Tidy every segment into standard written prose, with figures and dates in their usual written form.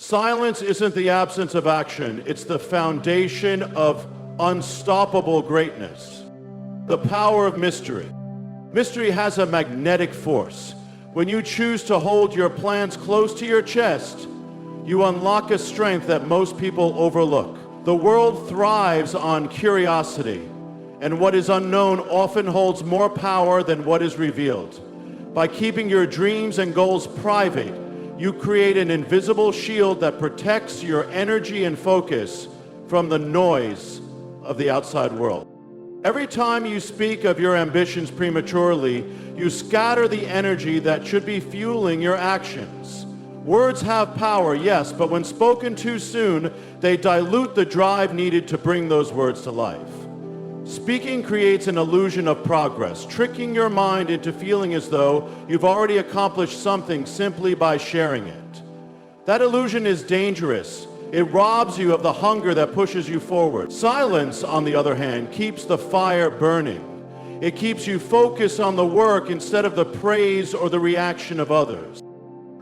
Silence isn't the absence of action, it's the foundation of unstoppable greatness. The power of mystery. Mystery has a magnetic force. When you choose to hold your plans close to your chest, you unlock a strength that most people overlook. The world thrives on curiosity, and what is unknown often holds more power than what is revealed. By keeping your dreams and goals private, you create an invisible shield that protects your energy and focus from the noise of the outside world. Every time you speak of your ambitions prematurely, you scatter the energy that should be fueling your actions. Words have power, yes, but when spoken too soon, they dilute the drive needed to bring those words to life. Speaking creates an illusion of progress, tricking your mind into feeling as though you've already accomplished something simply by sharing it. That illusion is dangerous. It robs you of the hunger that pushes you forward. Silence, on the other hand, keeps the fire burning. It keeps you focused on the work instead of the praise or the reaction of others.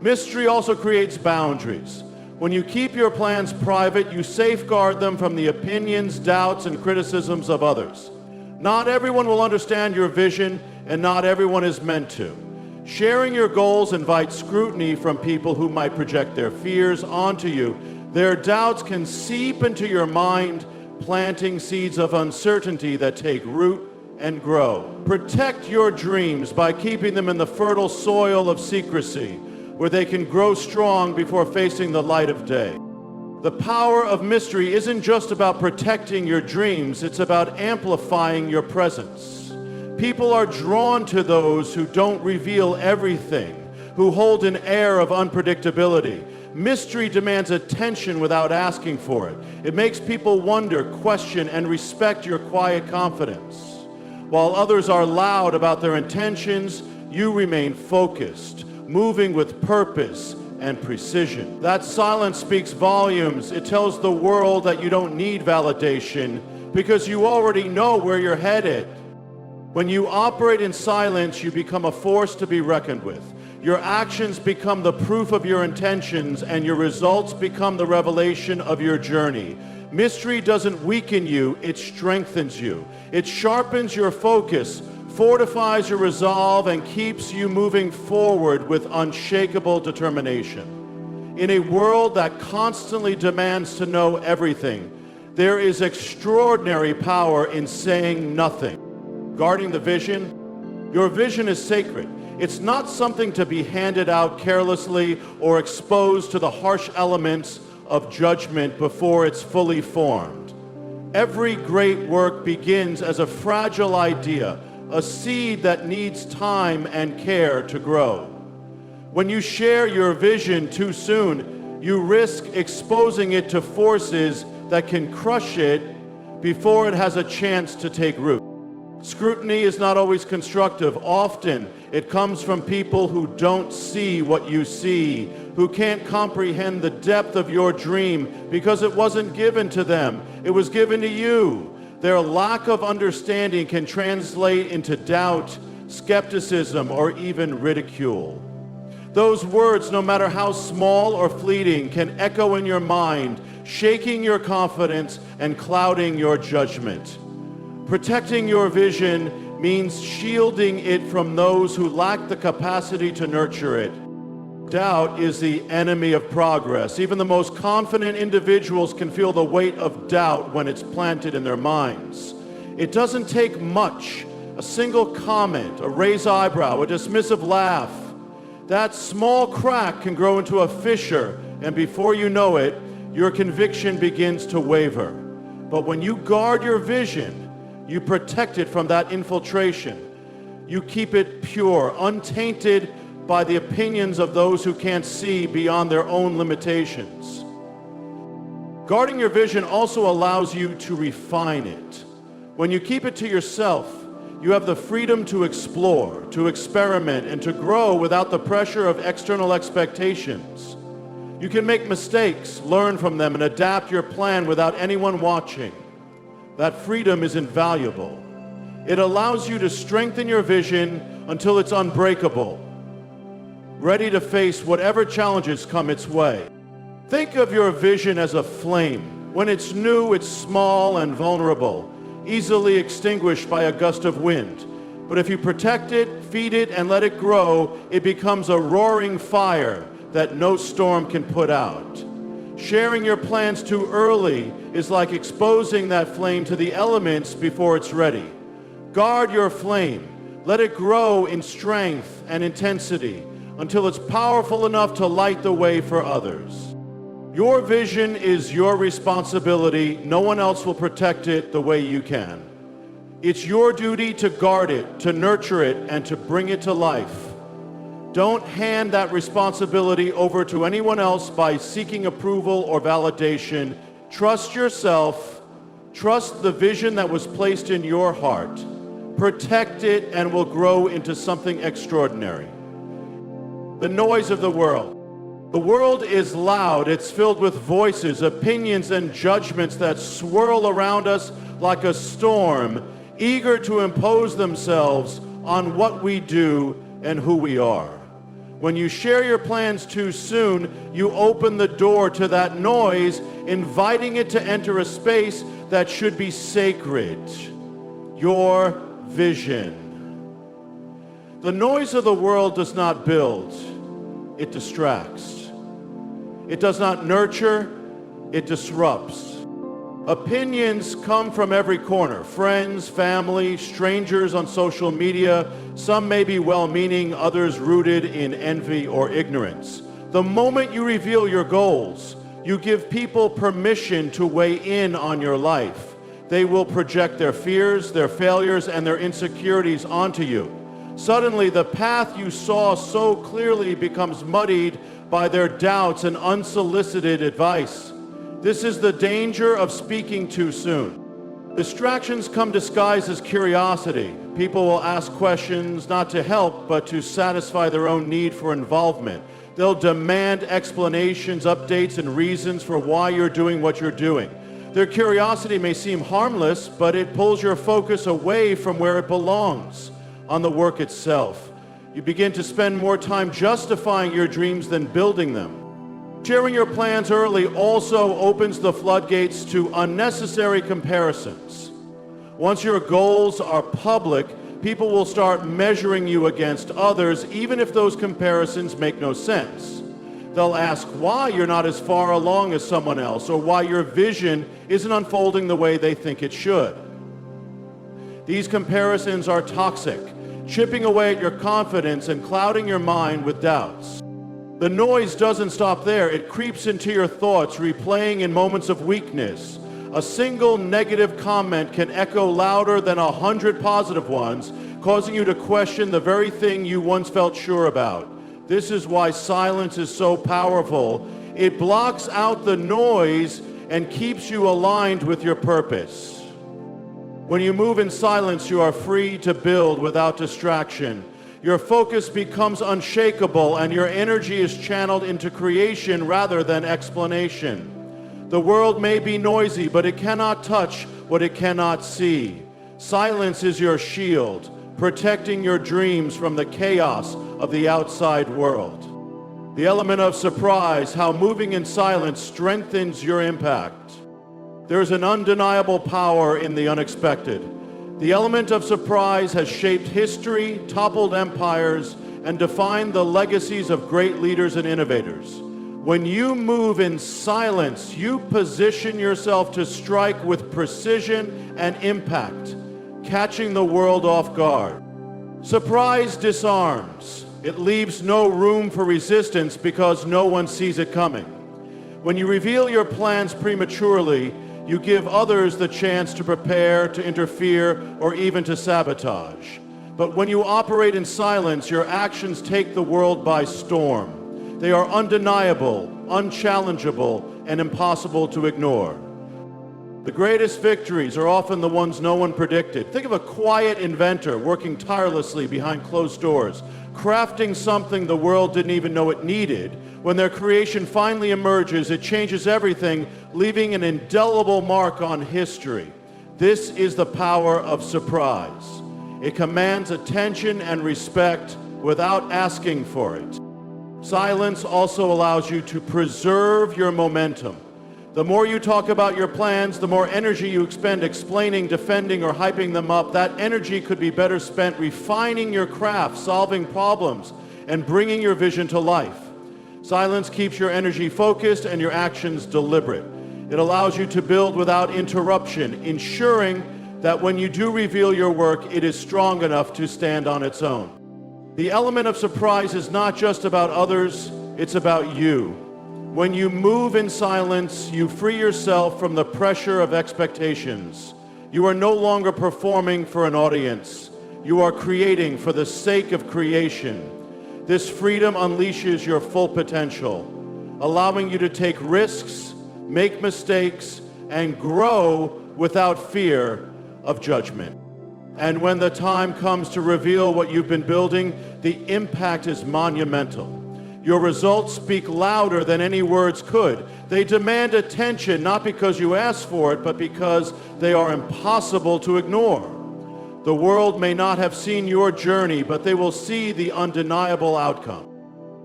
Mystery also creates boundaries. When you keep your plans private, you safeguard them from the opinions, doubts, and criticisms of others. Not everyone will understand your vision, and not everyone is meant to. Sharing your goals invites scrutiny from people who might project their fears onto you. Their doubts can seep into your mind, planting seeds of uncertainty that take root and grow. Protect your dreams by keeping them in the fertile soil of secrecy, where they can grow strong before facing the light of day. The power of mystery isn't just about protecting your dreams, it's about amplifying your presence. People are drawn to those who don't reveal everything, who hold an air of unpredictability. Mystery demands attention without asking for it. It makes people wonder, question, and respect your quiet confidence. While others are loud about their intentions, you remain focused, moving with purpose and precision. That silence speaks volumes. It tells the world that you don't need validation because you already know where you're headed. When you operate in silence, you become a force to be reckoned with. Your actions become the proof of your intentions, and your results become the revelation of your journey. Mystery doesn't weaken you, it strengthens you. It sharpens your focus, fortifies your resolve, and keeps you moving forward with unshakable determination. In a world that constantly demands to know everything, there is extraordinary power in saying nothing. Guarding the vision, your vision is sacred. It's not something to be handed out carelessly or exposed to the harsh elements of judgment before it's fully formed. Every great work begins as a fragile idea, a seed that needs time and care to grow. When you share your vision too soon, you risk exposing it to forces that can crush it before it has a chance to take root. Scrutiny is not always constructive. Often it comes from people who don't see what you see, who can't comprehend the depth of your dream because it wasn't given to them. It was given to you. Their lack of understanding can translate into doubt, skepticism, or even ridicule. Those words, no matter how small or fleeting, can echo in your mind, shaking your confidence and clouding your judgment. Protecting your vision means shielding it from those who lack the capacity to nurture it. Doubt is the enemy of progress. Even the most confident individuals can feel the weight of doubt when it's planted in their minds. It doesn't take much, a single comment, a raised eyebrow, a dismissive laugh. That small crack can grow into a fissure, and before you know it, your conviction begins to waver. But when you guard your vision, you protect it from that infiltration. You keep it pure, untainted by the opinions of those who can't see beyond their own limitations. Guarding your vision also allows you to refine it. When you keep it to yourself, you have the freedom to explore, to experiment, and to grow without the pressure of external expectations. You can make mistakes, learn from them, and adapt your plan without anyone watching. That freedom is invaluable. It allows you to strengthen your vision until it's unbreakable, ready to face whatever challenges come its way. Think of your vision as a flame. When it's new, it's small and vulnerable, easily extinguished by a gust of wind. But if you protect it, feed it, and let it grow, it becomes a roaring fire that no storm can put out. Sharing your plans too early is like exposing that flame to the elements before it's ready. Guard your flame. Let it grow in strength and intensity until it's powerful enough to light the way for others. Your vision is your responsibility. No one else will protect it the way you can. It's your duty to guard it, to nurture it, and to bring it to life. Don't hand that responsibility over to anyone else by seeking approval or validation. Trust yourself. Trust the vision that was placed in your heart. Protect it and will grow into something extraordinary. The noise of the world. The world is loud. It's filled with voices, opinions, and judgments that swirl around us like a storm, eager to impose themselves on what we do and who we are. When you share your plans too soon, you open the door to that noise, inviting it to enter a space that should be sacred. Your vision. The noise of the world does not build, it distracts. It does not nurture, it disrupts. Opinions come from every corner. Friends, family, strangers on social media. Some may be well-meaning, others rooted in envy or ignorance. The moment you reveal your goals, you give people permission to weigh in on your life. They will project their fears, their failures, and their insecurities onto you. Suddenly, the path you saw so clearly becomes muddied by their doubts and unsolicited advice. This is the danger of speaking too soon. Distractions come disguised as curiosity. People will ask questions not to help, but to satisfy their own need for involvement. They'll demand explanations, updates, and reasons for why you're doing what you're doing. Their curiosity may seem harmless, but it pulls your focus away from where it belongs, on the work itself. You begin to spend more time justifying your dreams than building them. Sharing your plans early also opens the floodgates to unnecessary comparisons. Once your goals are public, people will start measuring you against others, even if those comparisons make no sense. They'll ask why you're not as far along as someone else, or why your vision isn't unfolding the way they think it should. These comparisons are toxic, chipping away at your confidence and clouding your mind with doubts. The noise doesn't stop there. It creeps into your thoughts, replaying in moments of weakness. A single negative comment can echo louder than 100 positive ones, causing you to question the very thing you once felt sure about. This is why silence is so powerful. It blocks out the noise and keeps you aligned with your purpose. When you move in silence, you are free to build without distraction. Your focus becomes unshakable, and your energy is channeled into creation rather than explanation. The world may be noisy, but it cannot touch what it cannot see. Silence is your shield, protecting your dreams from the chaos of the outside world. The element of surprise, how moving in silence strengthens your impact. There is an undeniable power in the unexpected. The element of surprise has shaped history, toppled empires, and defined the legacies of great leaders and innovators. When you move in silence, you position yourself to strike with precision and impact, catching the world off guard. Surprise disarms. It leaves no room for resistance because no one sees it coming. When you reveal your plans prematurely, you give others the chance to prepare, to interfere, or even to sabotage. But when you operate in silence, your actions take the world by storm. They are undeniable, unchallengeable, and impossible to ignore. The greatest victories are often the ones no one predicted. Think of a quiet inventor working tirelessly behind closed doors, crafting something the world didn't even know it needed. When their creation finally emerges, it changes everything, leaving an indelible mark on history. This is the power of surprise. It commands attention and respect without asking for it. Silence also allows you to preserve your momentum. The more you talk about your plans, the more energy you expend explaining, defending, or hyping them up. That energy could be better spent refining your craft, solving problems, and bringing your vision to life. Silence keeps your energy focused and your actions deliberate. It allows you to build without interruption, ensuring that when you do reveal your work, it is strong enough to stand on its own. The element of surprise is not just about others, it's about you. When you move in silence, you free yourself from the pressure of expectations. You are no longer performing for an audience. You are creating for the sake of creation. This freedom unleashes your full potential, allowing you to take risks, make mistakes, and grow without fear of judgment. And when the time comes to reveal what you've been building, the impact is monumental. Your results speak louder than any words could. They demand attention, not because you asked for it, but because they are impossible to ignore. The world may not have seen your journey, but they will see the undeniable outcome.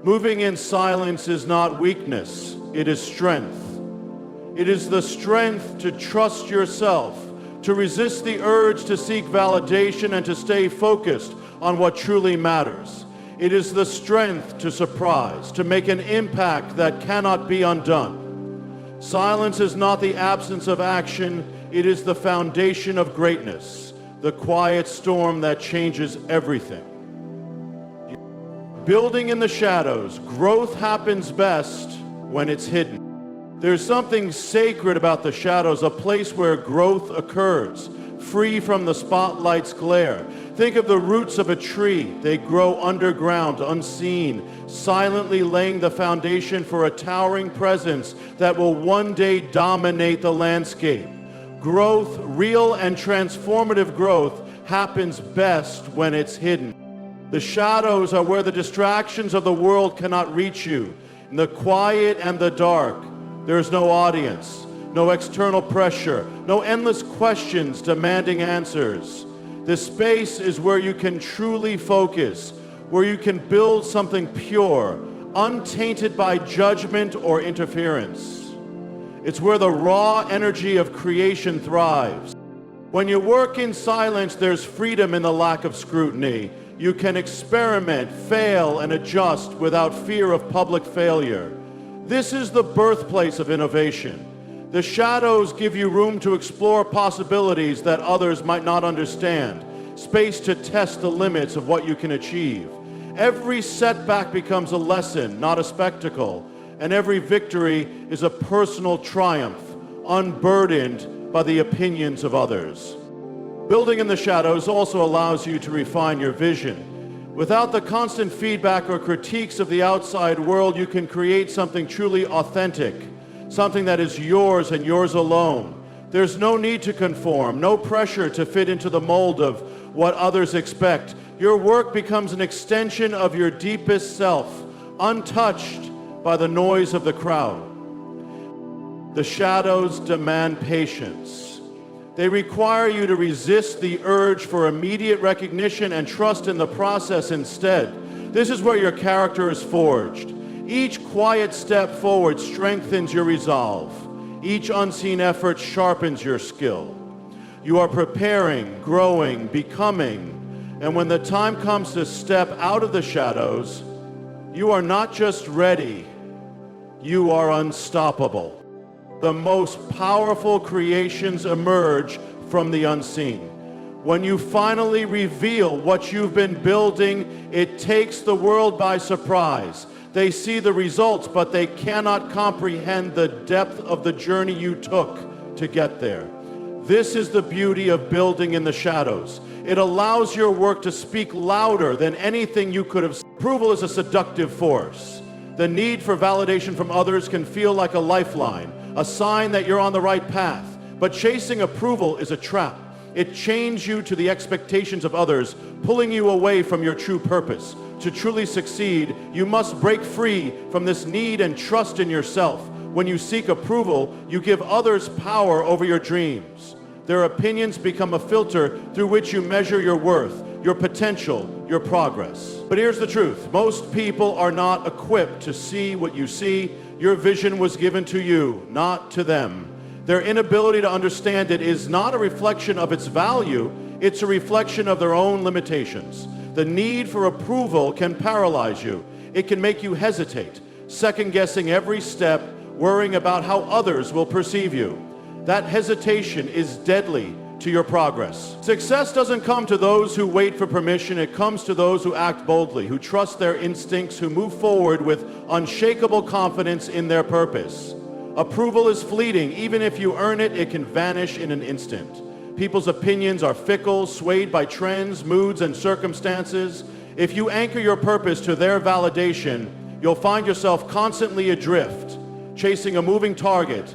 Moving in silence is not weakness, it is strength. It is the strength to trust yourself, to resist the urge to seek validation, and to stay focused on what truly matters. It is the strength to surprise, to make an impact that cannot be undone. Silence is not the absence of action, it is the foundation of greatness, the quiet storm that changes everything. Building in the shadows, growth happens best when it's hidden. There's something sacred about the shadows, a place where growth occurs, free from the spotlight's glare. Think of the roots of a tree. They grow underground, unseen, silently laying the foundation for a towering presence that will one day dominate the landscape. Growth, real and transformative growth, happens best when it's hidden. The shadows are where the distractions of the world cannot reach you. In the quiet and the dark, there's no audience, no external pressure, no endless questions demanding answers. This space is where you can truly focus, where you can build something pure, untainted by judgment or interference. It's where the raw energy of creation thrives. When you work in silence, there's freedom in the lack of scrutiny. You can experiment, fail, and adjust without fear of public failure. This is the birthplace of innovation. The shadows give you room to explore possibilities that others might not understand, space to test the limits of what you can achieve. Every setback becomes a lesson, not a spectacle, and every victory is a personal triumph, unburdened by the opinions of others. Building in the shadows also allows you to refine your vision. Without the constant feedback or critiques of the outside world, you can create something truly authentic, something that is yours and yours alone. There's no need to conform, no pressure to fit into the mold of what others expect. Your work becomes an extension of your deepest self, untouched by the noise of the crowd. The shadows demand patience. They require you to resist the urge for immediate recognition and trust in the process instead. This is where your character is forged. Each quiet step forward strengthens your resolve. Each unseen effort sharpens your skill. You are preparing, growing, becoming, and when the time comes to step out of the shadows, you are not just ready, you are unstoppable. The most powerful creations emerge from the unseen. When you finally reveal what you've been building, it takes the world by surprise. They see the results, but they cannot comprehend the depth of the journey you took to get there. This is the beauty of building in the shadows. It allows your work to speak louder than anything you could have. Approval is a seductive force. The need for validation from others can feel like a lifeline, a sign that you're on the right path. But chasing approval is a trap. It chains you to the expectations of others, pulling you away from your true purpose. To truly succeed, you must break free from this need and trust in yourself. When you seek approval, you give others power over your dreams. Their opinions become a filter through which you measure your worth. your potential, your progress. But here's the truth. Most people are not equipped to see what you see. Your vision was given to you, not to them. Their inability to understand it is not a reflection of its value, it's a reflection of their own limitations. The need for approval can paralyze you. It can make you hesitate, second-guessing every step, worrying about how others will perceive you. That hesitation is deadly to your progress. Success doesn't come to those who wait for permission. It comes to those who act boldly, who trust their instincts, who move forward with unshakable confidence in their purpose. Approval is fleeting. Even if you earn it, it can vanish in an instant. People's opinions are fickle, swayed by trends, moods, and circumstances. If you anchor your purpose to their validation, you'll find yourself constantly adrift, chasing a moving target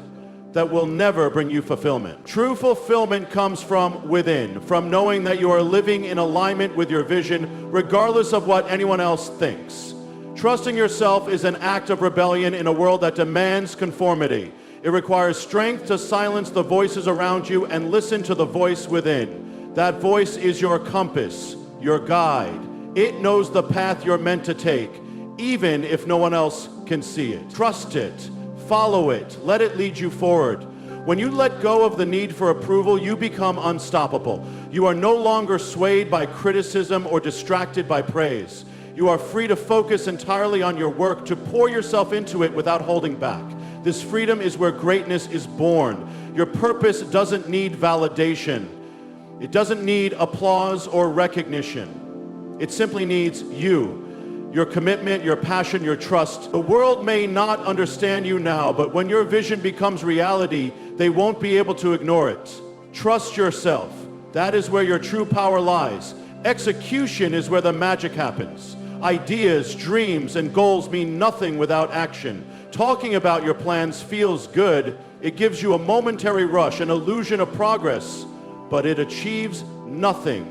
that will never bring you fulfillment. True fulfillment comes from within, from knowing that you are living in alignment with your vision, regardless of what anyone else thinks. Trusting yourself is an act of rebellion in a world that demands conformity. It requires strength to silence the voices around you and listen to the voice within. That voice is your compass, your guide. It knows the path you're meant to take, even if no one else can see it. Trust it. Follow it. Let it lead you forward. When you let go of the need for approval, you become unstoppable. You are no longer swayed by criticism or distracted by praise. You are free to focus entirely on your work, to pour yourself into it without holding back. This freedom is where greatness is born. Your purpose doesn't need validation. It doesn't need applause or recognition. It simply needs you. Your commitment, your passion, your trust. The world may not understand you now, but when your vision becomes reality, they won't be able to ignore it. Trust yourself. That is where your true power lies. Execution is where the magic happens. Ideas, dreams, and goals mean nothing without action. Talking about your plans feels good. It gives you a momentary rush, an illusion of progress, but it achieves nothing.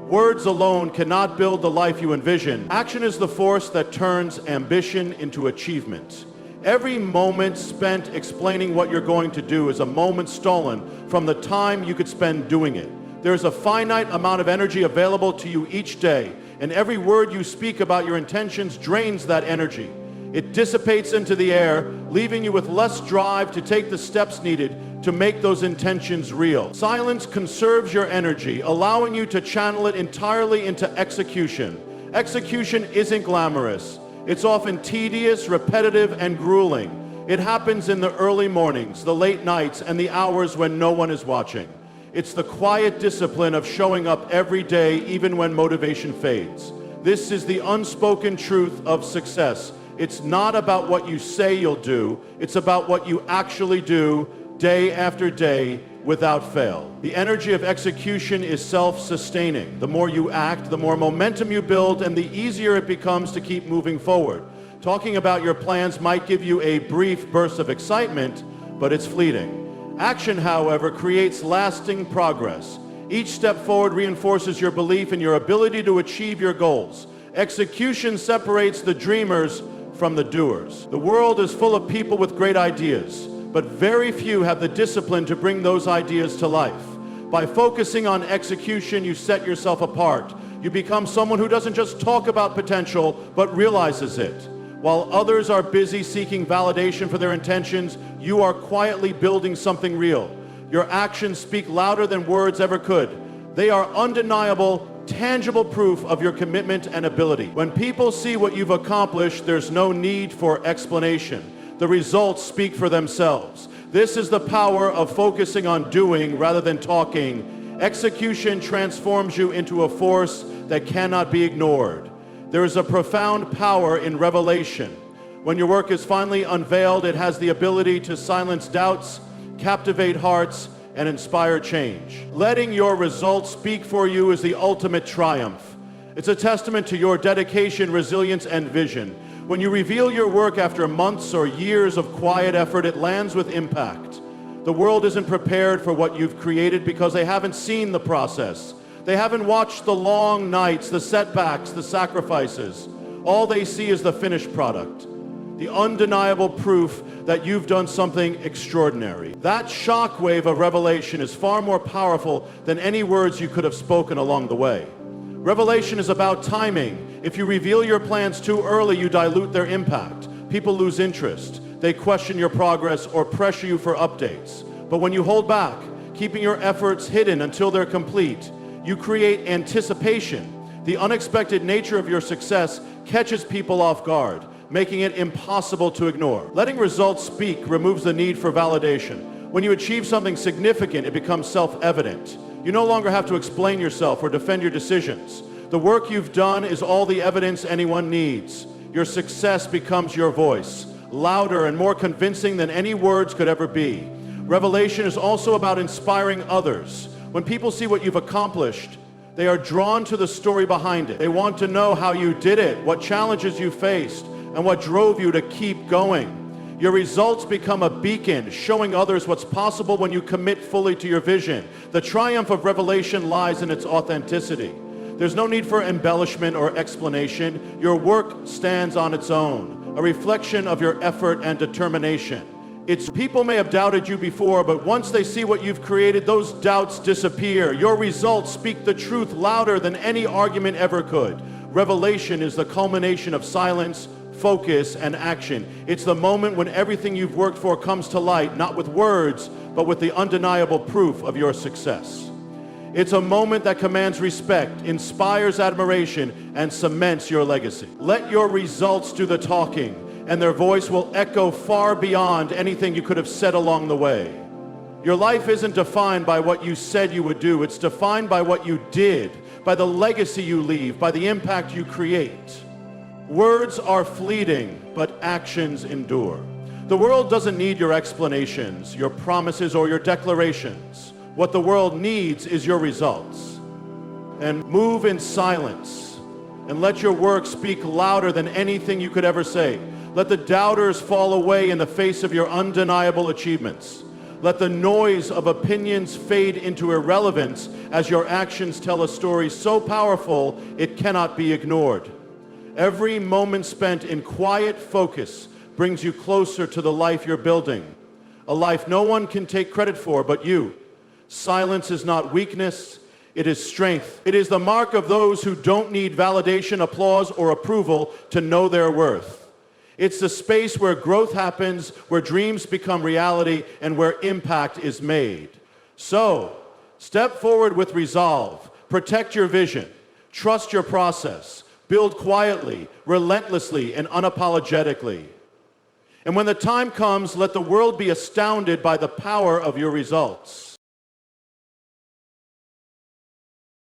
Words alone cannot build the life you envision. Action is the force that turns ambition into achievement. Every moment spent explaining what you're going to do is a moment stolen from the time you could spend doing it. There is a finite amount of energy available to you each day, and every word you speak about your intentions drains that energy. It dissipates into the air, leaving you with less drive to take the steps needed to make those intentions real. Silence conserves your energy, allowing you to channel it entirely into execution. Execution isn't glamorous. It's often tedious, repetitive, and grueling. It happens in the early mornings, the late nights, and the hours when no one is watching. It's the quiet discipline of showing up every day, even when motivation fades. This is the unspoken truth of success. It's not about what you say you'll do. It's about what you actually do day after day without fail. The energy of execution is self-sustaining. The more you act, the more momentum you build, and the easier it becomes to keep moving forward. Talking about your plans might give you a brief burst of excitement, but it's fleeting. Action, however, creates lasting progress. Each step forward reinforces your belief in your ability to achieve your goals. Execution separates the dreamers from the doers. The world is full of people with great ideas, but very few have the discipline to bring those ideas to life. By focusing on execution, you set yourself apart. You become someone who doesn't just talk about potential, but realizes it. While others are busy seeking validation for their intentions, you are quietly building something real. Your actions speak louder than words ever could. They are undeniable, tangible proof of your commitment and ability. When people see what you've accomplished, there's no need for explanation. The results speak for themselves. This is the power of focusing on doing rather than talking. Execution transforms you into a force that cannot be ignored. There is a profound power in revelation. When your work is finally unveiled, it has the ability to silence doubts, captivate hearts, and inspire change. Letting your results speak for you is the ultimate triumph. It's a testament to your dedication, resilience, and vision. When you reveal your work after months or years of quiet effort, it lands with impact. The world isn't prepared for what you've created because they haven't seen the process. They haven't watched the long nights, the setbacks, the sacrifices. All they see is the finished product, the undeniable proof that you've done something extraordinary. That shockwave of revelation is far more powerful than any words you could have spoken along the way. Revelation is about timing. If you reveal your plans too early, you dilute their impact. People lose interest. They question your progress or pressure you for updates. But when you hold back, keeping your efforts hidden until they're complete, you create anticipation. The unexpected nature of your success catches people off guard, making it impossible to ignore. Letting results speak removes the need for validation. When you achieve something significant, it becomes self-evident. You no longer have to explain yourself or defend your decisions. The work you've done is all the evidence anyone needs. Your success becomes your voice, louder and more convincing than any words could ever be. Revelation is also about inspiring others. When people see what you've accomplished, they are drawn to the story behind it. They want to know how you did it, what challenges you faced, and what drove you to keep going. Your results become a beacon, showing others what's possible when you commit fully to your vision. The triumph of revelation lies in its authenticity. There's no need for embellishment or explanation. Your work stands on its own, a reflection of your effort and determination. People may have doubted you before, but once they see what you've created, those doubts disappear. Your results speak the truth louder than any argument ever could. Revelation is the culmination of silence, focus, and action. It's the moment when everything you've worked for comes to light, not with words, but with the undeniable proof of your success. It's a moment that commands respect, inspires admiration, and cements your legacy. Let your results do the talking, and their voice will echo far beyond anything you could have said along the way. Your life isn't defined by what you said you would do. It's defined by what you did, by the legacy you leave, by the impact you create. Words are fleeting, but actions endure. The world doesn't need your explanations, your promises, or your declarations. What the world needs is your results. And move in silence, and let your work speak louder than anything you could ever say. Let the doubters fall away in the face of your undeniable achievements. Let the noise of opinions fade into irrelevance as your actions tell a story so powerful it cannot be ignored. Every moment spent in quiet focus brings you closer to the life you're building, a life no one can take credit for but you. Silence is not weakness, it is strength. It is the mark of those who don't need validation, applause, or approval to know their worth. It's the space where growth happens, where dreams become reality, and where impact is made. So, step forward with resolve, protect your vision, trust your process, build quietly, relentlessly, and unapologetically. And when the time comes, let the world be astounded by the power of your results.